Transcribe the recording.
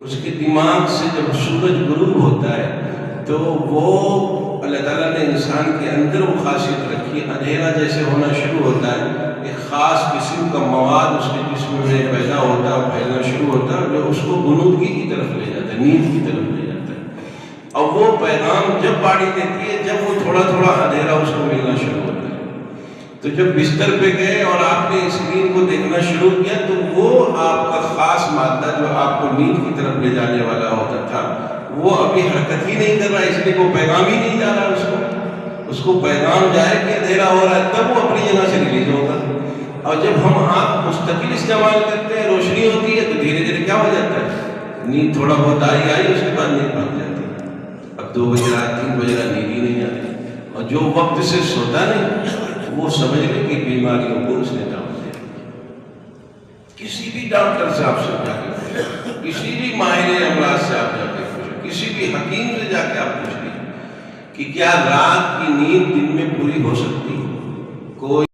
اس کے دماغ سے جب سورج غروب ہوتا ہے تو وہ اللہ تعالیٰ نے انسان کے اندر وہ خاصیت رکھی ہے، اندھیرا جیسے ہونا شروع ہوتا ہے، ایک خاص قسم کا مواد اس کے جسم میں پیدا ہوتا ہے، پھیلنا شروع ہوتا ہے، جو اس کو غنودگی کی طرف لے جاتا ہے، نیند کی طرف لے جاتا ہے۔ اور وہ پیغام جب باڑی دیتی ہے جب وہ تھوڑا تھوڑا اندھیرا اس کو ملنا شروع ہوتا ہے۔ تو جب بستر پہ گئے اور آپ نے اسکرین کو دیکھنا شروع کیا تو وہ آپ کا خاص مادہ جو آپ کو نیند کی طرف لے جانے والا ہوتا تھا وہ ابھی حرکت ہی نہیں کر رہا، اس لیے وہ پیغام ہی نہیں جا رہا، اس کو پیغام جائے کہ اندھیرا ہو رہا ہے تب وہ اپنی جگہ سے ریلیز ہوگا۔ اور جب ہم آنکھ مستقل استعمال کرتے ہیں، روشنی ہوتی ہے تو دھیرے دھیرے کیا ہو جاتا ہے، نیند تھوڑا بہت آئی اس کے بعد نیند بھاگ جاتی ہے۔ اب 2 بجے رات 3 بجے رات نیند ہی نہیں آتی، اور جو وقت سے سوتا نہیں وہ سمجھنے کی بیماریوں کو اس نے دعوت دیا۔ کسی بھی ڈاکٹر سے آپ سمجھا کے پوچھیں، کسی بھی ماہر امراض سے آپ جا کے پوچھیں، کسی بھی حکیم سے جا کے آپ پوچھ لیں کہ کیا رات کی نیند دن میں پوری ہو سکتی ہے؟ کوئی